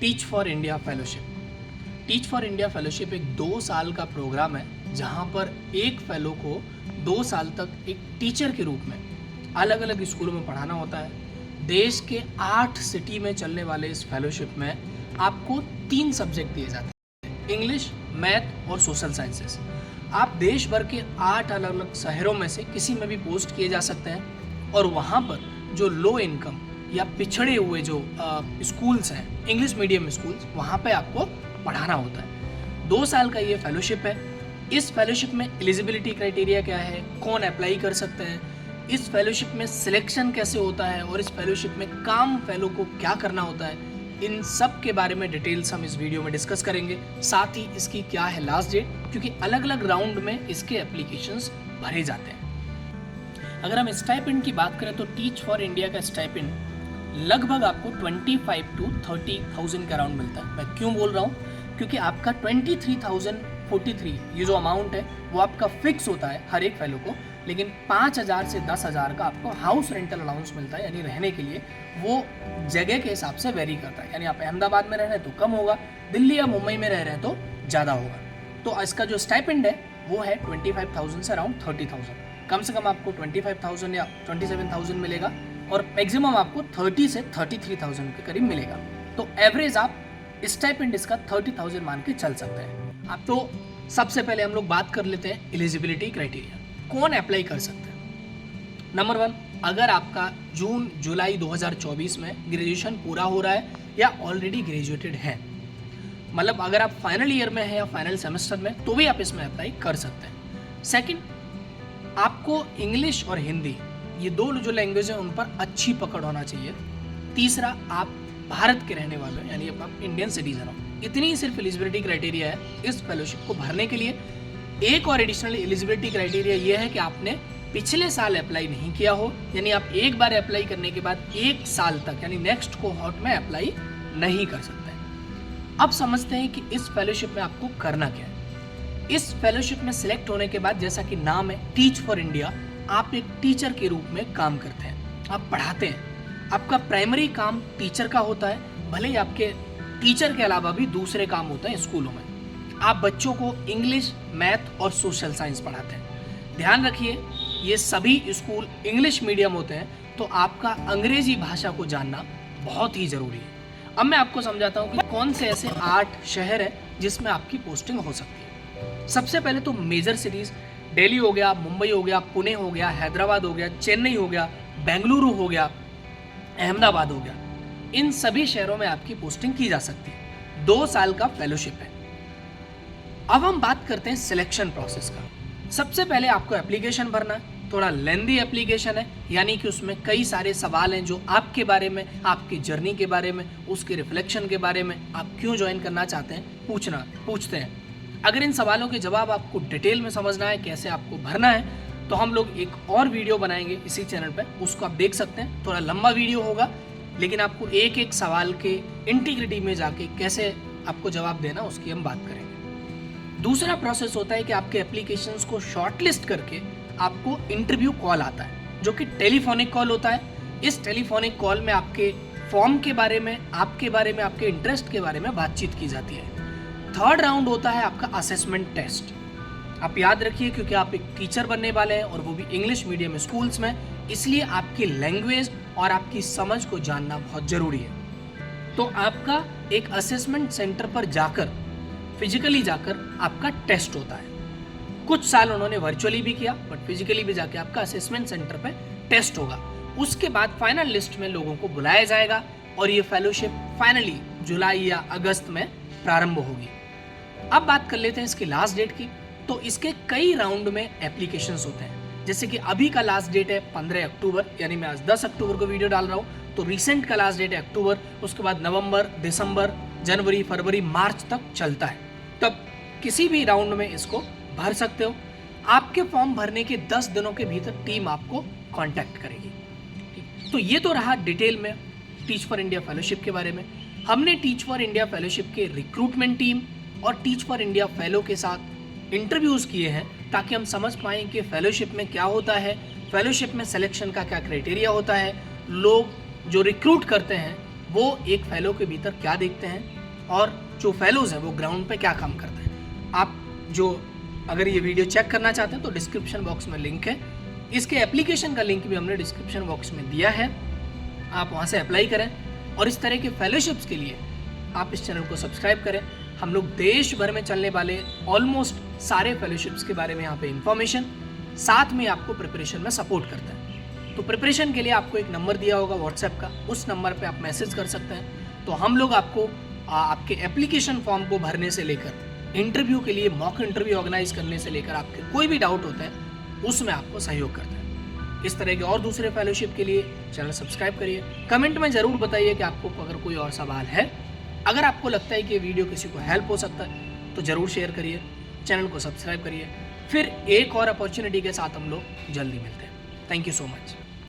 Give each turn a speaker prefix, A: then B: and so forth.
A: Teach for India fellowship. Teach for India fellowship एक 2 साल का प्रोग्राम है जहां पर एक फेलो को 2 साल तक एक टीचर के रूप में अलग अलग स्कूलों में पढ़ाना होता है। देश के 8 सिटी में चलने वाले इस फेलोशिप में आपको 3 सब्जेक्ट दिए जाते हैं, इंग्लिश, मैथ और सोशल साइंसेस। आप देश भर के 8 अलग अलग शहरों में से किसी में भी पोस्ट किए जा सकते हैं और वहाँ पर जो लो इनकम या पिछड़े हुए जो स्कूल्स हैं, इंग्लिश मीडियम स्कूल्स, वहाँ पे आपको पढ़ाना होता है। 2 साल का ये फेलोशिप है। इस फेलोशिप में एलिजिबिलिटी क्राइटेरिया क्या है, कौन अप्लाई कर सकते हैं, इस फेलोशिप में सिलेक्शन कैसे होता है और इस फेलोशिप में काम फेलो को क्या करना होता है, इन सब के बारे में डिटेल्स हम इस वीडियो में डिस्कस करेंगे। साथ ही इसकी क्या है लास्ट डेट, क्योंकि अलग अलग राउंड में इसके एप्लीकेशंस भरे जाते हैं। अगर हम स्टाइपेंड की बात करें तो टीच फॉर इंडिया का स्टाइपेंड लगभग आपको 25 to 30,000 के अराउंड मिलता है। मैं क्यों बोल रहा हूँ, क्योंकि आपका 23,043 ये जो अमाउंट है वो आपका फिक्स होता है हर एक फेलो को, लेकिन 5,000 से 10,000 का आपको हाउस रेंटल अलाउंस मिलता है, यानी रहने के लिए। वो जगह के हिसाब से वेरी करता है, यानी आप अहमदाबाद में रह रहे हैं तो कम होगा, दिल्ली या मुंबई में रह रहे हैं तो ज़्यादा होगा। तो इसका जो स्टाइपेंड है वो है 25,000 से अराउंड 30,000। कम से कम आपको 25,000 या 27,000 मिलेगा और मैक्सिमम आपको 30 से 33,000 के करीब मिलेगा। तो एवरेज आप स्टाइपेंड इसका 30,000 मान के चल सकते हैं। आप तो सबसे पहले हम लोग बात कर लेते हैं एलिजिबिलिटी क्राइटेरिया, कौन अप्लाई कर सकते हैं। नंबर 1, अगर आपका जून जुलाई 2024 में ग्रेजुएशन पूरा हो रहा है या ऑलरेडी ग्रेजुएटेड है, मतलब अगर आप फाइनल ईयर में है या फाइनल सेमेस्टर में, तो भी आप इसमें अप्लाई कर सकते हैं। सेकंड, आपको इंग्लिश और हिंदी ये 2 जो लैंग्वेज है उन पर अच्छी पकड़ होना चाहिए। तीसरा, आप भारत के रहने वाले हो, यानी आप इंडियन सिटीजन हो। इतनी सिर्फ एलिजिबिलिटी क्राइटेरिया है इस फेलोशिप को भरने के लिए। एक और एडिशनल एलिजिबिलिटी क्राइटेरिया ये है कि आपने पिछले साल अप्लाई नहीं किया हो, यानी आप एक बार अप्लाई करने के बाद 1 साल तक यानी नेक्स्ट कोहॉर्ट में अप्लाई नहीं कर सकते। अब समझते हैं कि इस फेलोशिप में आपको करना क्या है। इस फेलोशिप में सिलेक्ट होने के बाद, जैसा कि नाम है टीच फॉर इंडिया, आप एक टीचर के रूप में काम करते हैं, आप पढ़ाते हैं। आपका प्राइमरी काम टीचर का होता है, भले ही आपके टीचर के अलावा भी दूसरे काम होते हैं स्कूलों में। आप बच्चों को इंग्लिश, मैथ और सोशल साइंस पढ़ाते हैं। ध्यान रखिए, ये सभी स्कूल इंग्लिश मीडियम होते हैं, तो आपका अंग्रेजी भाषा को जानना बहुत ही ज़रूरी है। अब मैं आपको समझाता हूँ कि कौन से ऐसे 8 शहर हैं जिसमें आपकी पोस्टिंग हो सकती है। सबसे पहले तो मेजर सिटीज़, दिल्ली हो गया, मुंबई हो गया, पुणे हो गया, हैदराबाद हो गया, चेन्नई हो गया, बेंगलुरु हो गया, अहमदाबाद हो गया, इन सभी शहरों में आपकी पोस्टिंग की जा सकती है। 2 साल का फेलोशिप है। अब हम बात करते हैं सिलेक्शन प्रोसेस का। सबसे पहले आपको एप्लीकेशन भरना है। थोड़ा लेंदी एप्लीकेशन है, यानी कि उसमें कई सारे सवाल हैं जो आपके बारे में, आपकी जर्नी के बारे में, उसके रिफ्लेक्शन के बारे में, आप क्यों ज्वाइन करना चाहते हैं पूछते हैं। अगर इन सवालों के जवाब आपको डिटेल में समझना है, कैसे आपको भरना है, तो हम लोग एक और वीडियो बनाएंगे इसी चैनल पर, उसको आप देख सकते हैं। थोड़ा लंबा वीडियो होगा, लेकिन आपको एक एक सवाल के इंटीग्रिटी में जाके कैसे आपको जवाब देना उसकी हम बात करेंगे। दूसरा प्रोसेस होता है कि आपके एप्लीकेशंस को शॉर्टलिस्ट करके आपको इंटरव्यू कॉल आता है, जो कि टेलीफोनिक कॉल होता है। इस टेलीफोनिक कॉल में आपके फॉर्म के बारे में, आपके बारे में, आपके इंटरेस्ट के बारे में बातचीत की जाती है। थर्ड राउंड होता है आपका असेसमेंट टेस्ट। आप याद रखिए, क्योंकि आप एक टीचर बनने वाले हैं और वो भी इंग्लिश मीडियम स्कूल्स में, इसलिए आपकी लैंग्वेज और आपकी समझ को जानना बहुत ज़रूरी है। तो आपका एक असेसमेंट सेंटर पर जाकर, फिजिकली जाकर आपका टेस्ट होता है। कुछ साल उन्होंने वर्चुअली भी किया, बट फिजिकली भी जाके आपका असेसमेंट सेंटर पे टेस्ट होगा। उसके बाद फाइनल लिस्ट में लोगों को बुलाया जाएगा और ये फेलोशिप फाइनली जुलाई या अगस्त में प्रारंभ होगी। अब बात कर लेते हैं इसकी लास्ट डेट की। तो इसके कई राउंड में एप्लीकेशंस होते हैं, जैसे कि अभी का लास्ट डेट है 15 अक्टूबर, यानी मैं आज 10 अक्टूबर को वीडियो डाल रहा हूँ, तो रिसेंट का लास्ट डेट है अक्टूबर। उसके बाद नवंबर, दिसंबर, जनवरी, फरवरी, मार्च तक चलता है। तब किसी भी राउंड में इसको भर सकते हो। आपके फॉर्म भरने के 10 दिनों के भीतर टीम आपको कांटेक्ट करेगी। तो ये तो रहा डिटेल में टीच फॉर इंडिया फेलोशिप के बारे में। हमने टीच फॉर इंडिया फेलोशिप के रिक्रूटमेंट टीम और टीच फॉर इंडिया फेलो के साथ इंटरव्यूज़ किए हैं, ताकि हम समझ पाएँ कि फेलोशिप में क्या होता है, फेलोशिप में सिलेक्शन का क्या क्राइटेरिया होता है, लोग जो रिक्रूट करते हैं वो एक फेलो के भीतर क्या देखते हैं और जो फेलोज़ हैं वो ग्राउंड पे क्या काम करते हैं। आप जो अगर ये वीडियो चेक करना चाहते हैं तो डिस्क्रिप्शन बॉक्स में लिंक है, इसके एप्लीकेशन का लिंक भी हमने डिस्क्रिप्शन बॉक्स में दिया है, आप वहाँ से अप्लाई करें और इस तरह के फेलोशिप्स के लिए आप इस चैनल को सब्सक्राइब करें। हम लोग देश भर में चलने वाले ऑलमोस्ट सारे फेलोशिप्स के बारे में यहाँ पे इंफॉर्मेशन, साथ में आपको प्रिपरेशन में सपोर्ट करते हैं। तो प्रिपरेशन के लिए आपको एक नंबर दिया होगा व्हाट्सएप का, उस नंबर पे आप मैसेज कर सकते हैं। तो हम लोग आपको आपके एप्लीकेशन फॉर्म को भरने से लेकर इंटरव्यू के लिए मॉक इंटरव्यू ऑर्गेनाइज करने से लेकर आपके कोई भी डाउट होता है उसमें आपको सहयोग करते हैं। इस तरह के और दूसरे फेलोशिप के लिए चैनल सब्सक्राइब करिए। कमेंट में ज़रूर बताइए कि आपको अगर कोई और सवाल है। अगर आपको लगता है कि ये वीडियो किसी को हेल्प हो सकता है तो ज़रूर शेयर करिए, चैनल को सब्सक्राइब करिए। फिर एक और अपॉर्चुनिटी के साथ हम लोग जल्दी मिलते हैं। Thank you so much.